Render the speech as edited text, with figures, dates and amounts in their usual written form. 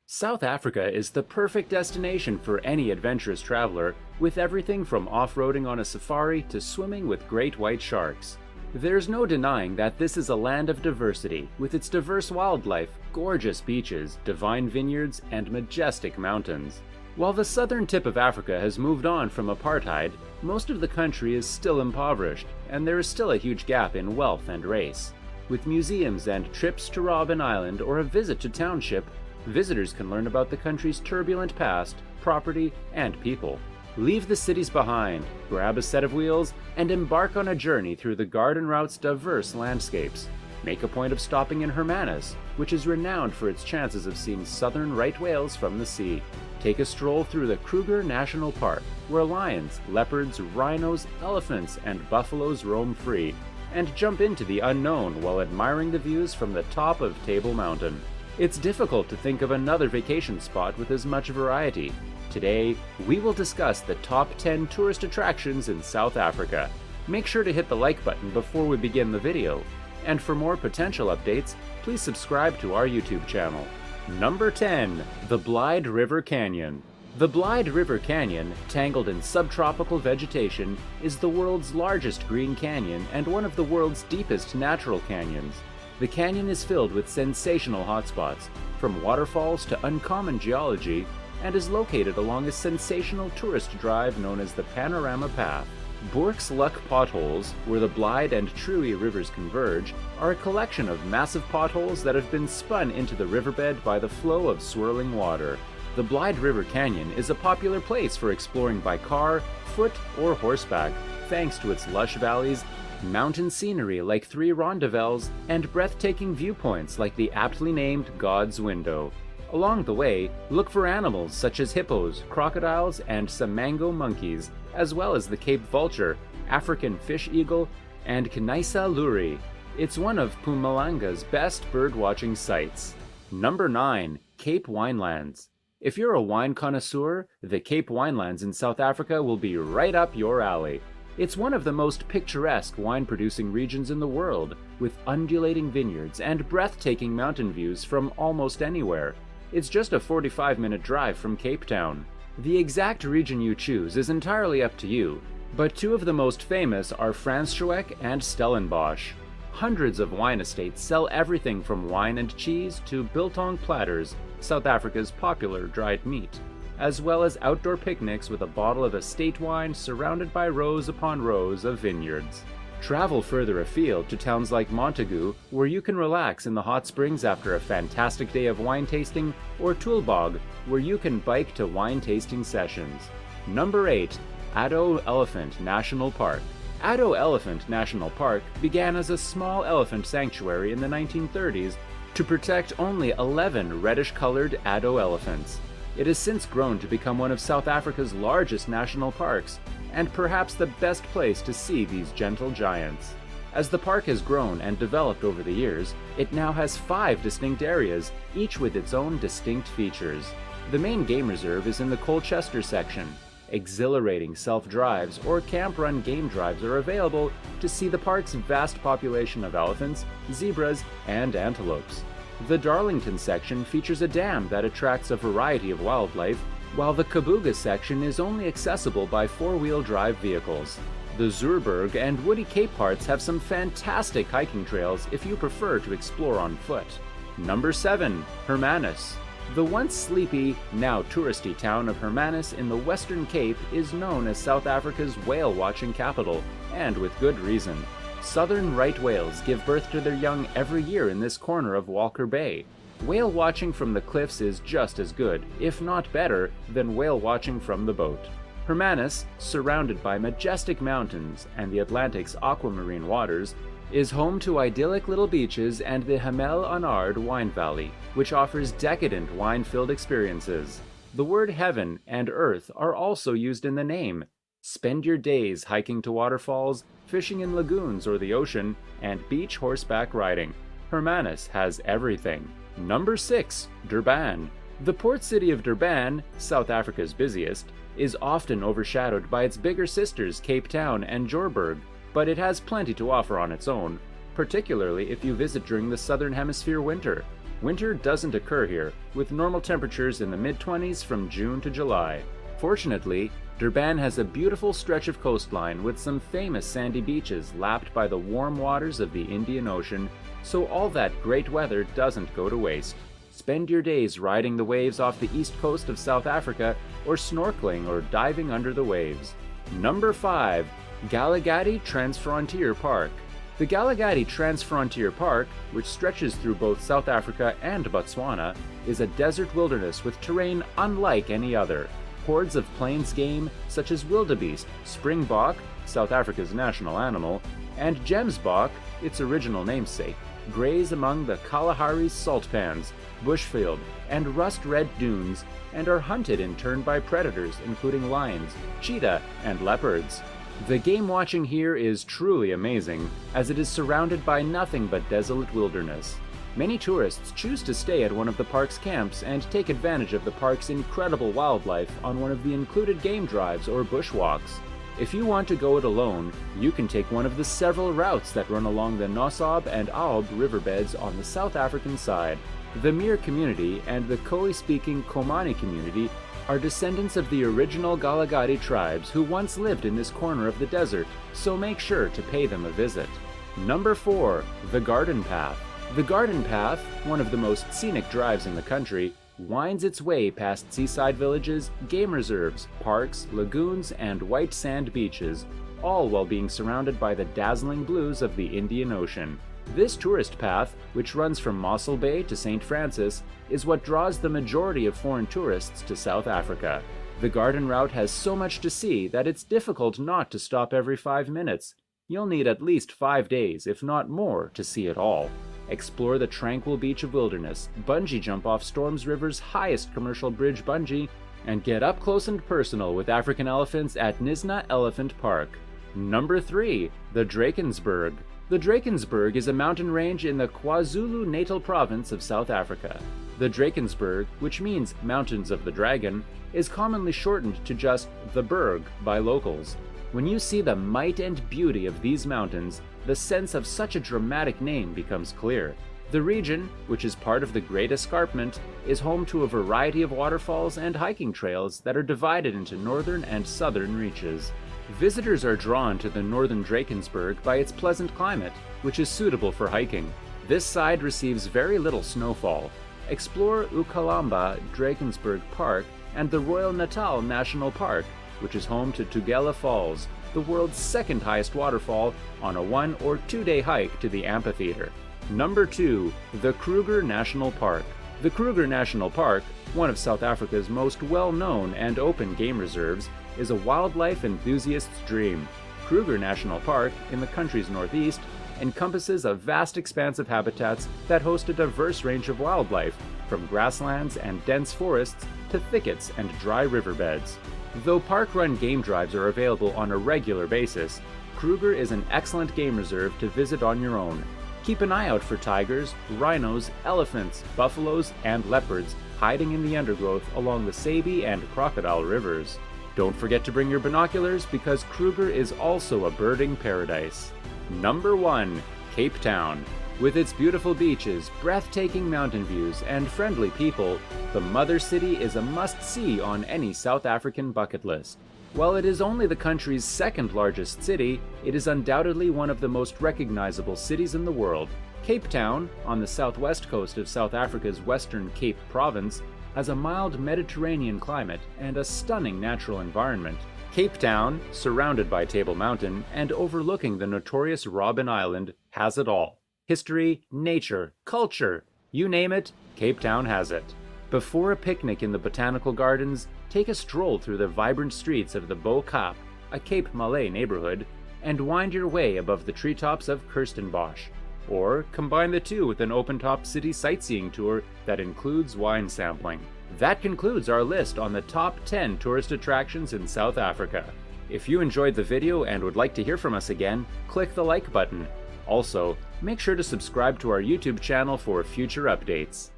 South Africa is the perfect destination for any adventurous traveler, with everything from off-roading on a safari to swimming with great white sharks. There's no denying that this is a land of diversity, with its diverse wildlife, gorgeous beaches, divine vineyards, and majestic mountains. While the southern tip of Africa has moved on from apartheid, most of the country is still impoverished, and there is still a huge gap in wealth and race. With museums and trips to Robben Island or a visit to Township, visitors can learn about the country's turbulent past, property, and people. Leave the cities behind, grab a set of wheels, and embark on a journey through the garden route's diverse landscapes. Make a point of stopping in Hermanus, which is renowned for its chances of seeing southern right whales from the sea. Take a stroll through the Kruger National Park, where lions, leopards, rhinos, elephants, and buffaloes roam free, and jump into the unknown while admiring the views from the top of Table Mountain. It's difficult to think of another vacation spot with as much variety. Today, we will discuss the top 10 tourist attractions in South Africa. Make sure to hit the like button before we begin the video. And for more potential updates, please subscribe to our YouTube channel. Number 10. The Blyde River Canyon. The Blyde River Canyon, tangled in subtropical vegetation, is the world's largest green canyon and one of the world's deepest natural canyons. The canyon is filled with sensational hotspots, from waterfalls to uncommon geology, and is located along a sensational tourist drive known as the Panorama Path. Bork's Luck potholes, where the Blyde and Truey rivers converge, are a collection of massive potholes that have been spun into the riverbed by the flow of swirling water. The Blyde River Canyon is a popular place for exploring by car, foot, or horseback, thanks to its lush valleys, mountain scenery like 3 rondavels, and breathtaking viewpoints like the aptly named God's Window. Along the way, look for animals such as hippos, crocodiles, and some mango monkeys, as well as the Cape vulture, African fish eagle, and Knysna lorie. It's one of Mpumalanga's best bird-watching sites. Number 9. Cape Winelands. If you're a wine connoisseur, the Cape Winelands in South Africa will be right up your alley. It's one of the most picturesque wine-producing regions in the world, with undulating vineyards and breathtaking mountain views from almost anywhere. It's just a 45-minute drive from Capetown. The exact region you choose is entirely up to you, but 2 of the most famous are Franschhoek and Stellenbosch. Hundreds of wine estates sell everything from wine and cheese to biltong platters, South Africa's popular dried meat, as well as outdoor picnics with a bottle of estate wine surrounded by rows upon rows of vineyards. Travel further afield to towns like Montagu, where you can relax in the hot springs after a fantastic day of wine tasting, or Tulbagh, where you can bike to wine tasting sessions. Number 8. Addo Elephant National Park. Addo Elephant National Park began as a small elephant sanctuary in the 1930s to protect only 11 reddish-colored Addo elephants. It has since grown to become one of South Africa's largest national parks, and perhaps the best place to see these gentle giants. As the park has grown and developed over the years, it now has 5 distinct areas, each with its own distinct features. The main game reserve is in the Colchester section. Exhilarating self-drives or camp-run game drives are available to see the park's vast population of elephants, zebras, and antelopes. The Darlington section features a dam that attracts a variety of wildlife, while the Kabuga section is only accessible by 4-wheel drive vehicles. The Zurberg and Woody Cape parts have some fantastic hiking trails if you prefer to explore on foot. Number 7. Hermanus. The once sleepy, now touristy town of Hermanus in the Western Cape is known as South Africa's whale-watching capital, and with good reason. Southern right whales give birth to their young every year in this corner of Walker Bay. Whale watching from the cliffs is just as good, if not better, than whale watching from the boat. Hermanus, surrounded by majestic mountains and the Atlantic's aquamarine waters, is home to idyllic little beaches and the Hamel Anard wine valley, which offers decadent wine-filled experiences. The word heaven and earth are also used in the name. Spend your days hiking to waterfalls, fishing in lagoons or the ocean, and beach horseback riding. Hermanus has everything. Number 6. Durban. The port city of Durban, South Africa's busiest, is often overshadowed by its bigger sisters Cape Town and Joburg, but it has plenty to offer on its own, particularly if you visit during the Southern Hemisphere winter. Winter doesn't occur here, with normal temperatures in the mid-20s from June to July. Fortunately, Durban has a beautiful stretch of coastline with some famous sandy beaches lapped by the warm waters of the Indian Ocean, so all that great weather doesn't go to waste. Spend your days riding the waves off the east coast of South Africa or snorkeling or diving under the waves. Number 5. Kgalagadi Transfrontier Park. The Kgalagadi Transfrontier Park, which stretches through both South Africa and Botswana, is a desert wilderness with terrain unlike any other. Hordes of plains game such as wildebeest, springbok, South Africa's national animal, and gemsbok, its original namesake, graze among the Kalahari's salt pans, bushveld, and rust-red dunes, and are hunted in turn by predators including lions, cheetah, and leopards. The game watching here is truly amazing, as it is surrounded by nothing but desolate wilderness. Many tourists choose to stay at one of the park's camps and take advantage of the park's incredible wildlife on one of the included game drives or bushwalks. If you want to go it alone, you can take one of the several routes that run along the Nosab and Aub riverbeds on the South African side. The Meer community and the Khoi-speaking Komani community are descendants of the original Kgalagadi tribes who once lived in this corner of the desert, so make sure to pay them a visit. Number 4. The Garden Path. The Garden Path, one of the most scenic drives in the country, winds its way past seaside villages, game reserves, parks, lagoons, and white sand beaches, all while being surrounded by the dazzling blues of the Indian Ocean. This tourist path, which runs from Mossel Bay to St. Francis, is what draws the majority of foreign tourists to South Africa. The garden route has so much to see that it's difficult not to stop every 5 minutes. You'll need at least 5 days, if not more, to see it all. Explore the tranquil beach of wilderness, bungee jump off Storms River's highest commercial bridge bungee, and get up close and personal with African elephants at Knysna Elephant Park. Number 3. The Drakensberg. The Drakensberg is a mountain range in the KwaZulu-Natal province of South Africa. The Drakensberg, which means Mountains of the Dragon, is commonly shortened to just the Berg by locals. When you see the might and beauty of these mountains, the sense of such a dramatic name becomes clear. The region, which is part of the Great Escarpment, is home to a variety of waterfalls and hiking trails that are divided into northern and southern reaches. Visitors are drawn to the northern Drakensberg by its pleasant climate, which is suitable for hiking. This side receives very little snowfall. Explore Ukalamba Drakensberg Park and the Royal Natal National Park, which is home to Tugela Falls, the world's second highest waterfall, on a 1 or 2 day hike to the amphitheater. Number 2. The Kruger National Park. The Kruger National Park, one of South Africa's most well-known and open game reserves, is a wildlife enthusiast's dream. Kruger National Park, in the country's northeast, encompasses a vast expanse of habitats that host a diverse range of wildlife, from grasslands and dense forests to thickets and dry riverbeds. Though park-run game drives are available on a regular basis, Kruger is an excellent game reserve to visit on your own. Keep an eye out for tigers, rhinos, elephants, buffaloes, and leopards hiding in the undergrowth along the 𝐤𝐵𝐵 and Crocodile rivers. Don't forget to bring your binoculars because Kruger is also a birding paradise. Number 1. Cape Town. With its beautiful beaches, breathtaking mountain views, and friendly people, the Mother City is a must-see on any South African bucket list. While it is only the country's second largest city, it is undoubtedly one of the most recognizable cities in the world. Cape Town, on the southwest coast of South Africa's Western Cape Province, has a mild Mediterranean climate and a stunning natural environment. Cape Town, surrounded by Table Mountain and overlooking the notorious Robben Island, has it all. History, nature, culture, you name it, Cape Town has it. Before a picnic in the botanical gardens, take a stroll through the vibrant streets of the Beau Kaap, a Cape Malay neighborhood, and wind your way above the treetops of Kirstenbosch. Or combine the two with an open-top city sightseeing tour that includes wine sampling. That concludes our list on the top 10 tourist attractions in South Africa. If you enjoyed the video and would like to hear from us again, click the like button. Also, make sure to subscribe to our YouTube channel for future updates.